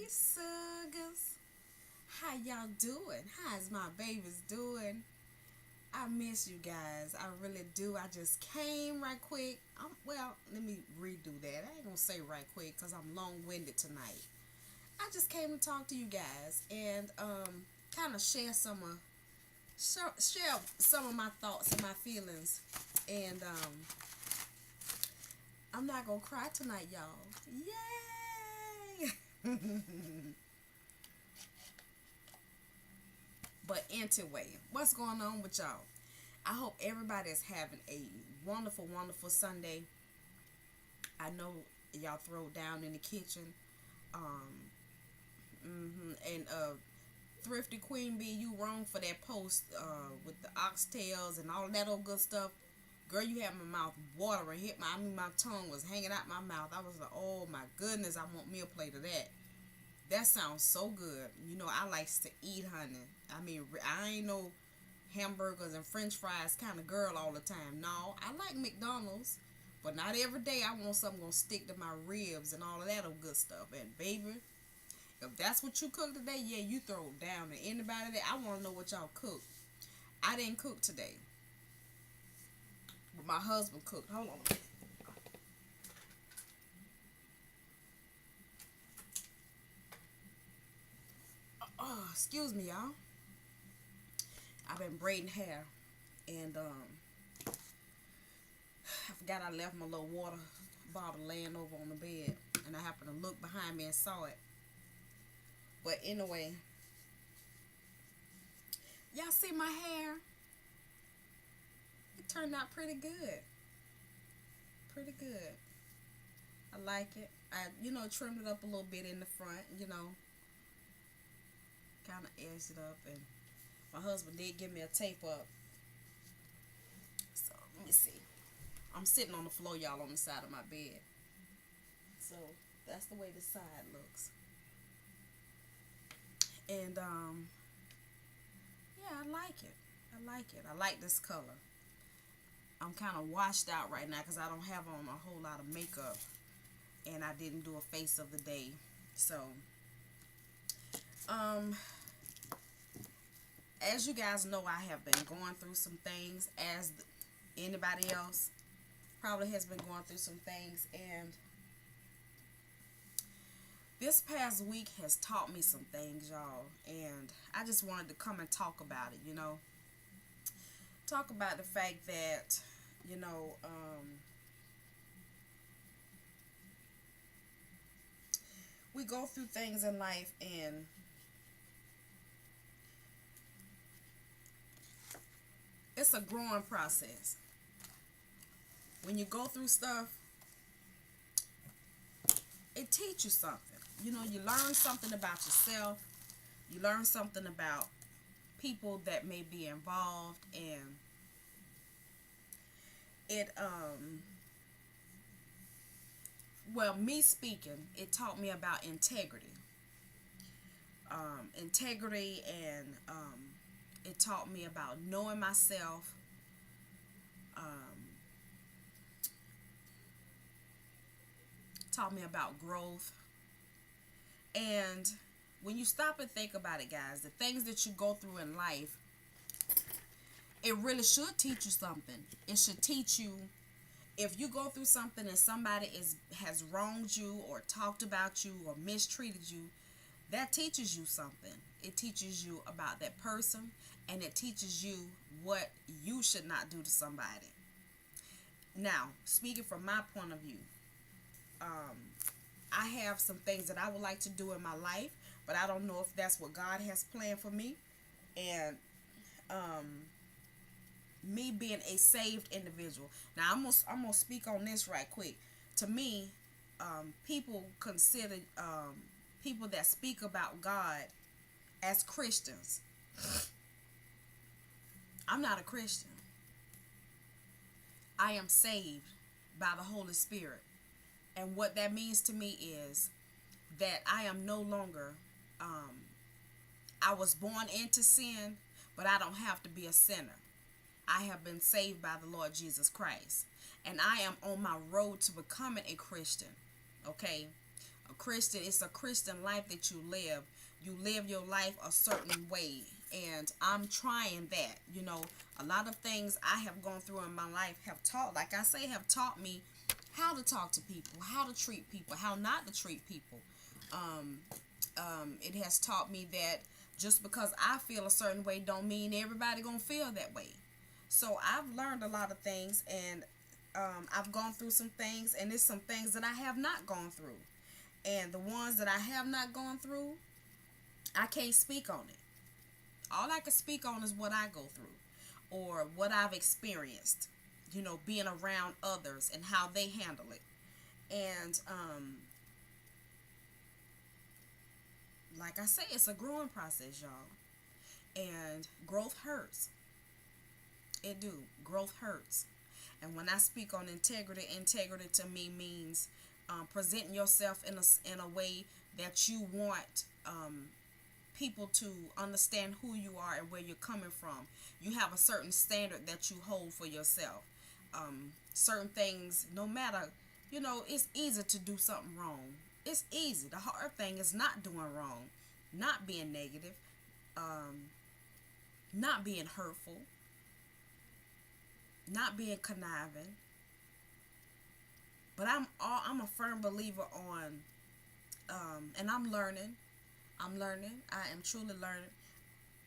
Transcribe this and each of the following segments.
Sugars. How y'all doing? How's my babies doing? I miss you guys. I really do. I just came right quick. Well, let me redo that. I ain't gonna say right quick because I'm long-winded tonight. I just came to talk to you guys and kind of share some of my thoughts and my feelings. And I'm not gonna cry tonight, y'all. Yay! But anyway, what's going on with y'all? I hope everybody is having a wonderful, wonderful Sunday. I know y'all throw down in the kitchen. Um, and Thrifty Queen Bee, you wrong for that post with the oxtails and all of that old good stuff. Girl, you had my mouth watering. My tongue was hanging out my mouth. I was like, oh my goodness, I want me a plate of that. That sounds so good. You know, I likes to eat, honey. I mean, I ain't no hamburgers and french fries kind of girl all the time. No, I like McDonald's, but not every day. I want something gonna stick to my ribs and all of that old good stuff. And baby, if that's what you cook today, yeah, you throw it down. And anybody that I want to know what y'all cook. I didn't cook today, but my husband cooked. Hold on. Oh, excuse me, y'all. I've been braiding hair, and I forgot I left my little water bottle laying over on the bed, and I happened to look behind me and saw it. But anyway, y'all see my hair? It turned out pretty good. Pretty good. I like it. I trimmed it up a little bit in the front, kind of edged it up, and my husband did give me a tape up. So let me see. I'm sitting on the floor, y'all, on the side of my bed. So that's the way the side looks. And yeah, I like it. I like it. I like this color. I'm kind of washed out right now because I don't have on a whole lot of makeup, and I didn't do a face of the day. So um as you guys know, I have been going through some things, as anybody else probably has been going through some things, and this past week has taught me some things, y'all, and I just wanted to come and talk about it, talk about the fact that, you know, we go through things in life, and it's a growing process. When you go through stuff, it teaches you something. You learn something about yourself. You learn something about people that may be involved, and it well, me speaking, it taught me about integrity. Integrity, and it taught me about knowing myself. Um, Taught me about growth. And when you stop and think about it, guys, the things that you go through in life, it really should teach you something. It should teach you, if you go through something and somebody has wronged you or talked about you or mistreated you, that teaches you something. It teaches you about that person, and it teaches you what you should not do to somebody. Now, speaking from my point of view, I have some things that I would like to do in my life, but I don't know if that's what God has planned for me. And me being a saved individual. Now, I'm gonna speak on this right quick. To me, people consider people that speak about God as Christians. I'm not a Christian. I am saved by the Holy Spirit. And what that means to me is that I am no longer, I was born into sin, but I don't have to be a sinner. I have been saved by the Lord Jesus Christ. And I am on my road to becoming a Christian. Okay? A Christian, it's a Christian life that you live. You live your life a certain way. And I'm trying that. A lot of things I have gone through in my life have taught, like I say, have taught me how to talk to people, how to treat people, how not to treat people. Um, it has taught me that just because I feel a certain way don't mean everybody gonna feel that way. So I've learned a lot of things, and I've gone through some things, and there's some things that I have not gone through. And the ones that I have not gone through, I can't speak on it. All I can speak on is what I go through or what I've experienced, being around others and how they handle it. And like I say, it's a growing process, y'all. And growth hurts. It do. Growth hurts. And when I speak on integrity, integrity to me means presenting yourself in a way that you want people to understand who you are and where you're coming from. You have a certain standard that you hold for yourself. Certain things, no matter, it's easy to do something wrong. It's easy. The hard thing is not doing wrong, not being negative, not being hurtful, not being conniving. But I'm a firm believer on, and I'm learning. I'm learning. I am truly learning.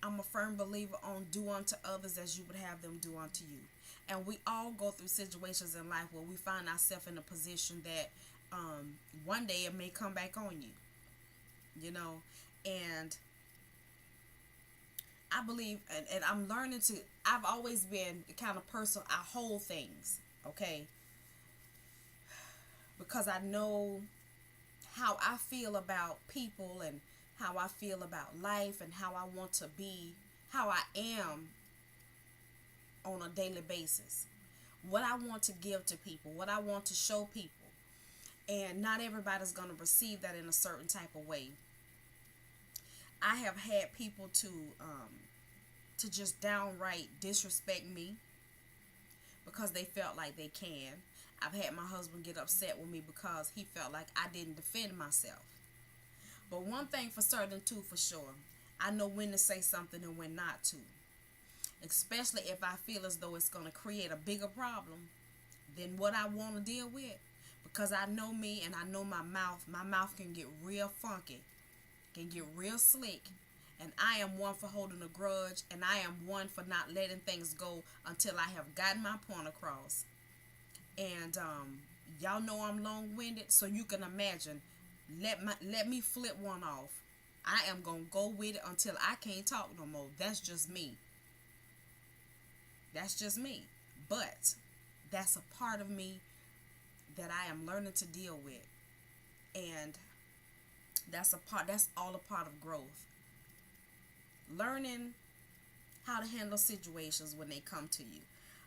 I'm a firm believer on do unto others as you would have them do unto you. And we all go through situations in life where we find ourselves in a position that one day it may come back on and I believe, and I'm learning to, I've always been the kind of person, I hold things, okay? Because I know how I feel about people and how I feel about life and how I want to be, how I am on a daily basis. What I want to give to people, what I want to show people. And not everybody's going to receive that in a certain type of way. I have had people to just downright disrespect me because they felt like they can. I've had my husband get upset with me because he felt like I didn't defend myself. But one thing for certain, too, for sure, I know when to say something and when not to. Especially if I feel as though it's going to create a bigger problem than what I want to deal with. Because I know me and I know my mouth. My mouth can get real funky, can get real slick. And I am one for holding a grudge, and I am one for not letting things go until I have gotten my point across. And y'all know I'm long-winded, so you can imagine. Let me flip one off. I am gonna go with it until I can't talk no more. That's just me. That's just me. But that's a part of me that I am learning to deal with. And that's all a part of growth. Learning how to handle situations when they come to you.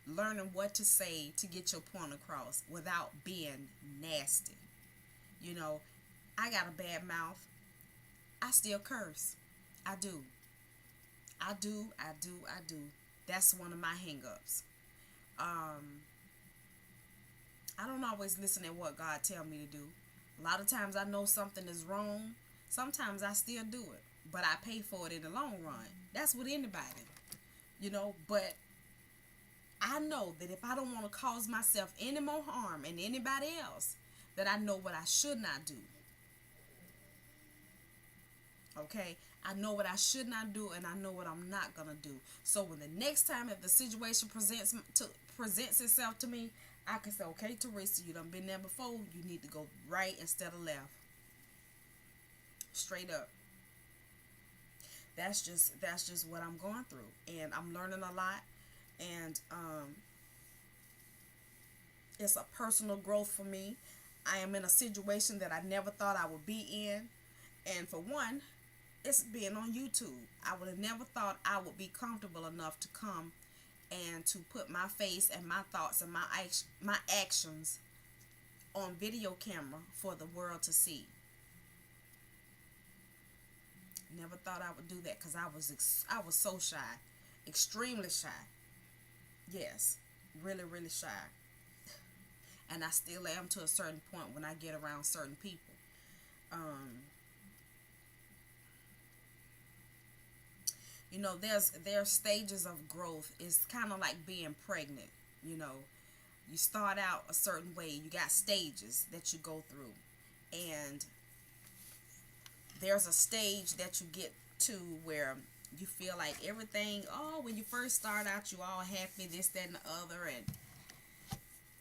Learning what to say to get your point across without being nasty. I got a bad mouth. I still curse. I do. I do. That's one of my hang-ups. I don't always listen to what God tell me to do. A lot of times I know something is wrong. Sometimes I still do it. But I pay for it in the long run. That's with anybody. But I know that if I don't want to cause myself any more harm and anybody else, that I know what I should not do. Okay? I know what I should not do, and I know what I'm not going to do. So when the next time if the situation presents itself to me, I can say, okay, Teresa, you done been there before. You need to go right instead of left. Straight up. That's just what I'm going through. And I'm learning a lot. And it's a personal growth for me. I am in a situation that I never thought I would be in. And for one, it's being on YouTube. I would have never thought I would be comfortable enough to come and to put my face and my thoughts and my actions on video camera for the world to see. Never thought I would do that because I was so shy, extremely shy. Yes, really, really shy. And I still am to a certain point when I get around certain people. Um, there's stages of growth. It's kind of like being pregnant. You know, you start out a certain way. You got stages that you go through, and there's a stage that you get to where you feel like everything. Oh, when you first start out, you all happy, this, that, and the other, and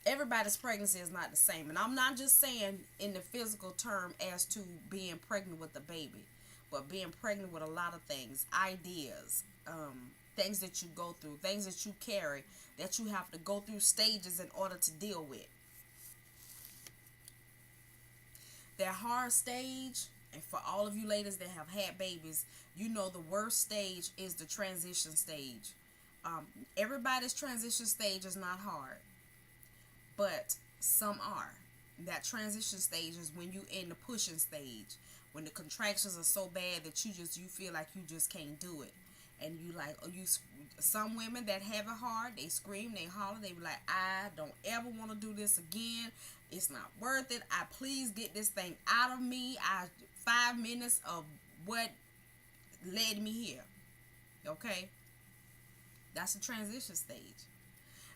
everybody's pregnancy is not the same. And I'm not just saying in the physical term as to being pregnant with a baby, but being pregnant with a lot of things, ideas, things that you go through, things that you carry, that you have to go through stages in order to deal with. That hard stage, and for all of you ladies that have had babies, you know the worst stage is the transition stage. Everybody's transition stage is not hard, but some are. That transition stage is when you in the pushing stage, when the contractions are so bad that you feel like you just can't do it, and you like, some women that have it hard, they scream, they holler, they be like, I don't ever want to do this again. It's not worth it. I please get this thing out of me. 5 minutes of what led me here. Okay, that's the transition stage.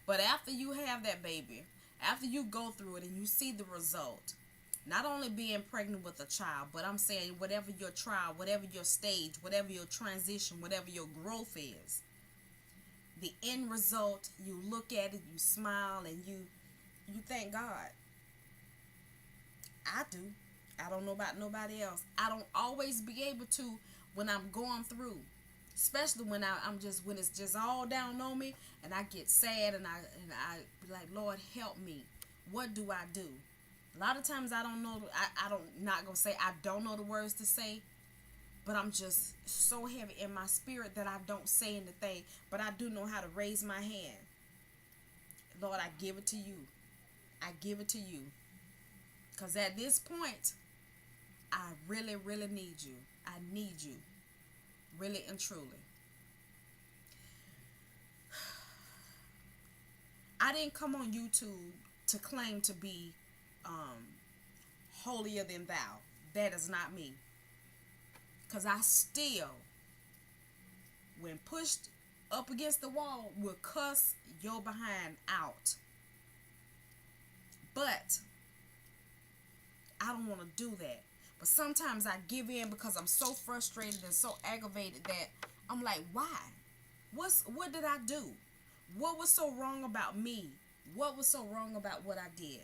But after you have that baby, after you go through it and you see the result, not only being pregnant with a child, but I'm saying whatever your trial, whatever your stage, whatever your transition, whatever your growth is, the end result, you look at it, you smile, and you thank God. I do. I don't know about nobody else. I don't always be able to when I'm going through, especially when when it's just all down on me, and I get sad, and I be like, Lord, help me. What do I do? A lot of times I don't know. I don't, not gonna say I don't know the words to say, but I'm just so heavy in my spirit that I don't say anything. But I do know how to raise my hand. Lord, I give it to you. I give it to you. Because at this point, I really, really need you. I need you. Really and truly. I didn't come on YouTube to claim to be holier than thou. That is not me. Because I still, when pushed up against the wall, will cuss your behind out. But I don't want to do that. But sometimes I give in because I'm so frustrated and so aggravated that I'm like, why? What did I do? What was so wrong about me? What was so wrong about what I did?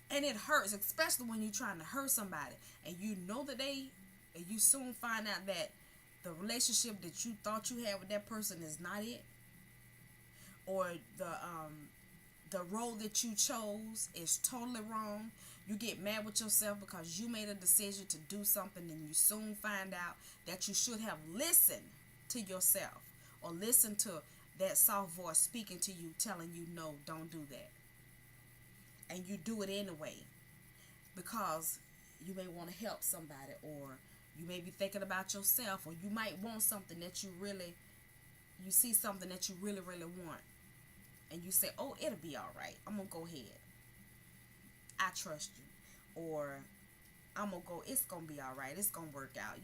And it hurts, especially when you're trying to hurt somebody and you know that and you soon find out that the relationship that you thought you had with that person is not it, or the role that you chose is totally wrong. You get mad with yourself because you made a decision to do something, and you soon find out that you should have listened to yourself, or listened to that soft voice speaking to you, telling you, no, don't do that. And you do it anyway because you may want to help somebody, or you may be thinking about yourself, or you might want something that you see something that you really, really want. And you say, oh, it'll be all right. I'm going to go ahead. I trust you. Or I'm going to go, it's going to be all right. It's going to work out,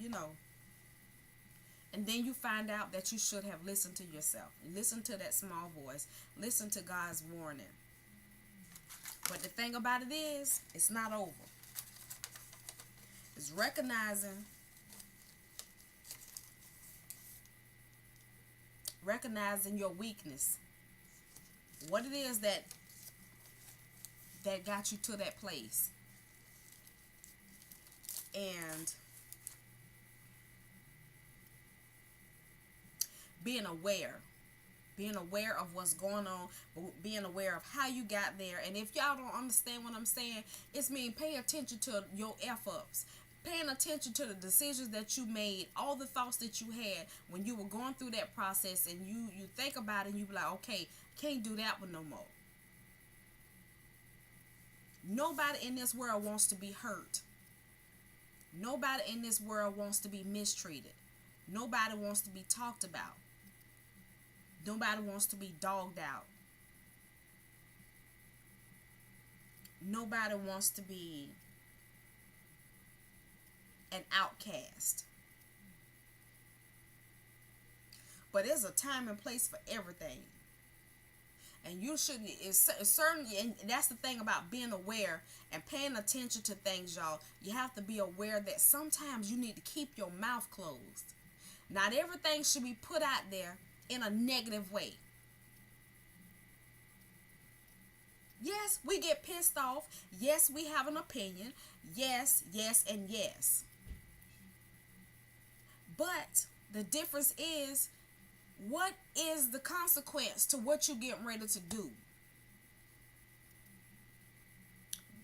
And then you find out that you should have listened to yourself. Listen to that small voice. Listen to God's warning. But the thing about it is, it's not over. It's recognizing your weakness. What it is that got you to that place. And being aware of what's going on, being aware of how you got there. And if y'all don't understand what I'm saying, it's mean pay attention to your F-ups, paying attention to the decisions that you made, all the thoughts that you had when you were going through that process, and you think about it and you be like, okay, can't do that one no more. Nobody in this world wants to be hurt. Nobody in this world wants to be mistreated. Nobody wants to be talked about. Nobody wants to be dogged out. Nobody wants to be an outcast. But there's a time and place for everything. And you shouldn't, it's certainly, and that's the thing about being aware and paying attention to things, y'all. You have to be aware that sometimes you need to keep your mouth closed. Not everything should be put out there in a negative way. Yes, we get pissed off. Yes, we have an opinion. Yes, yes, and yes. But the difference is, what is the consequence to what you're getting ready to do?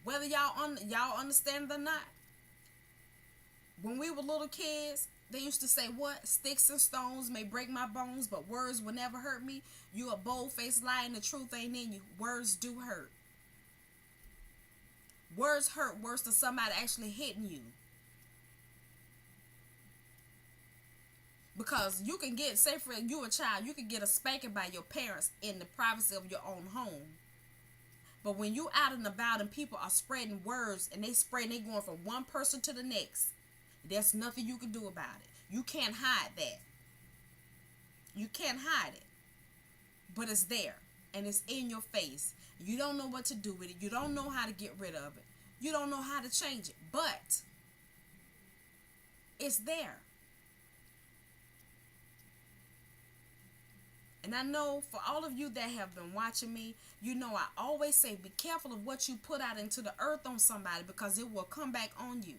Whether y'all understand it or not. When we were little kids, they used to say, what? Sticks and stones may break my bones, but words will never hurt me. You a bold-faced lie and the truth ain't in you. Words do hurt. Words hurt worse than somebody actually hitting you. Because you can get, say for you a child, you can get a spanking by your parents in the privacy of your own home. But when you out and about and people are spreading words and they going from one person to the next, there's nothing you can do about it. You can't hide that. You can't hide it. But it's there and it's in your face. You don't know what to do with it. You don't know how to get rid of it. You don't know how to change it. But it's there. And I know for all of you that have been watching me, you know I always say be careful of what you put out into the earth on somebody, because it will come back on you.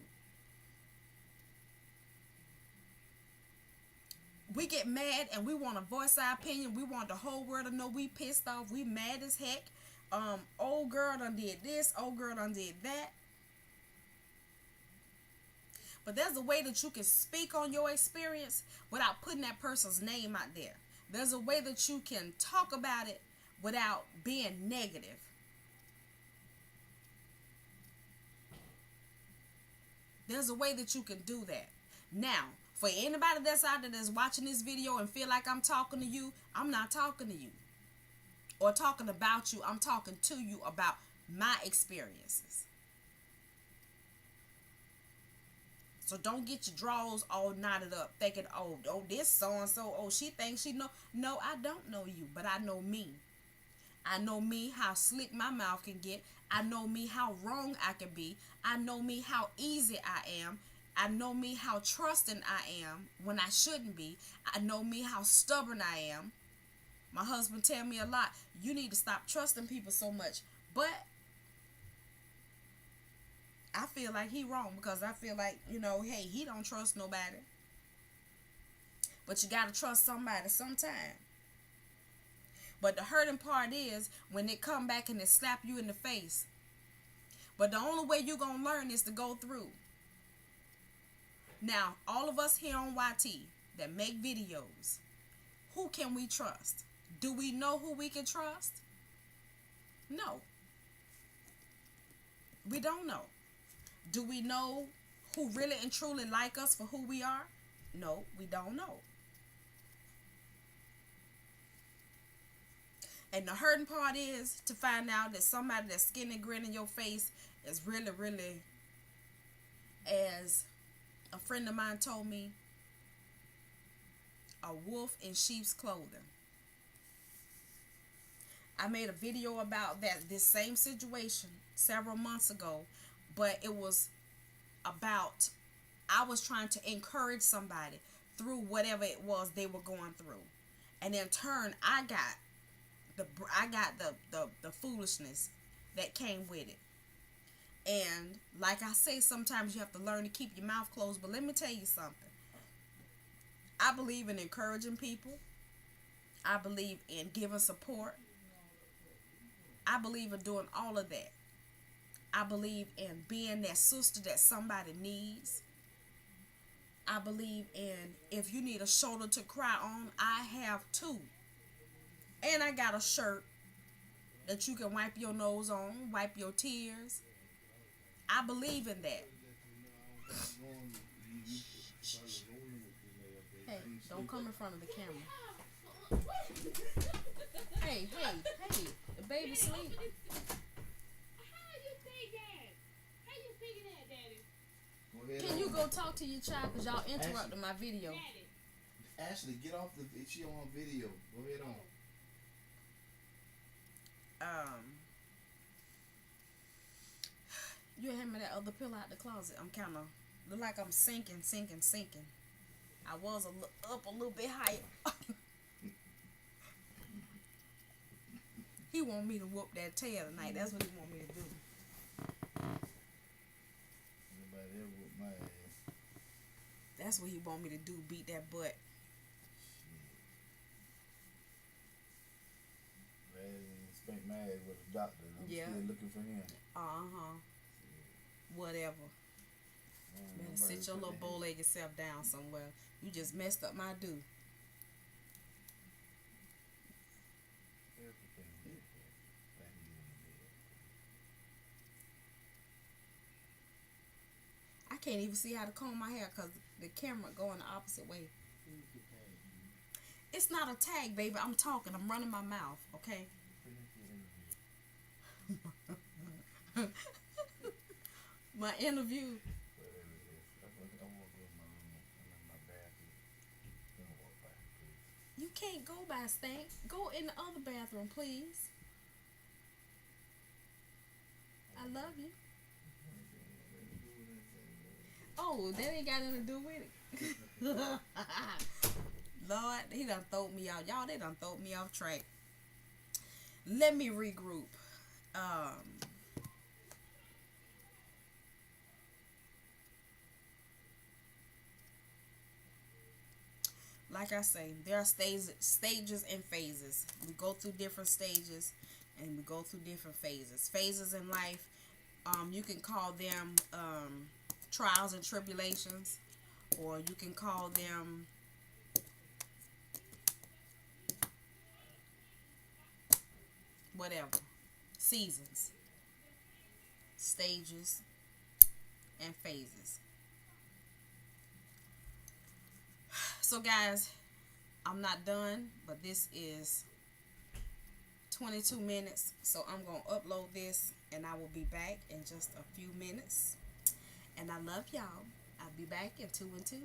We get mad and we want to voice our opinion. We want the whole world to know we pissed off. We mad as heck. Old girl done did this. Old girl done did that. But there's a way that you can speak on your experience without putting that person's name out there. There's a way that you can talk about it without being negative. There's a way that you can do that. Now, for anybody that's out there that's watching this video and feel like I'm talking to you, I'm not talking to you or talking about you. I'm talking to you about my experiences. So don't get your drawers all knotted up thinking, oh, this so-and-so, oh, she thinks she know. No, I don't know you, but I know me. I know me, how slick my mouth can get. I know me, how wrong I can be. I know me, how easy I am. I know me, how trusting I am when I shouldn't be. I know me, how stubborn I am. My husband tell me a lot, you need to stop trusting people so much. But I feel like he wrong, because I feel like, hey, he don't trust nobody. But you got to trust somebody sometime. But the hurting part is when they come back and they slap you in the face. But the only way you're going to learn is to go through. Now, all of us here on YT that make videos, who can we trust? Do we know who we can trust? No. We don't know. Do we know who really and truly like us for who we are? No, we don't know. And the hurting part is to find out that somebody that's skin and grin in your face is really, really, as a friend of mine told me, a wolf in sheep's clothing. I made a video about this same situation several months ago, but it was about, I was trying to encourage somebody through whatever it was they were going through. And in turn, I got the foolishness that came with it. And like I say, sometimes you have to learn to keep your mouth closed. But let me tell you something. I believe in encouraging people. I believe in giving support. I believe in doing all of that. I believe in being that sister that somebody needs. I believe in, if you need a shoulder to cry on, I have two. And I got a shirt that you can wipe your nose on, wipe your tears. I believe in that. Hey, don't come in front of the camera. Hey, the baby sleep. How you thinking that, Daddy? Go ahead Can you on. go talk to your child? Because y'all interrupted my video. Ashley, get off the. She on video. Go ahead on. Um, you hand me that other pillow out the closet. I'm kind of look like I'm sinking. I was up a little bit higher. He want me to whoop that tail tonight. That's what he want me to do. Everybody ever with my ass. That's what he want me to do. Beat that butt. Rather than spank my ass with a doctor, I'm Yeah. still looking for him. Whatever. Better sit your little bow-legged self down somewhere. You just messed up my do. I can't even see how to comb my hair because the camera going the opposite way. It's not a tag, baby. I'm talking. I'm running my mouth. Okay. My interview. You can't go by Stank. Go in the other bathroom, please. I love you. Oh, that ain't got nothing to do with it. Lord, he done throw me out. Y'all, they done throw me off track. Let me regroup. Like I say, there are stages and phases. We go through different stages and we go through different phases. Phases in life, you can call them trials and tribulations, or you can call them whatever. Seasons, stages, and phases. So, guys, I'm not done, but this is 22 minutes. So, I'm going to upload this and I will be back in just a few minutes. And I love y'all. I'll be back in 2 and 2.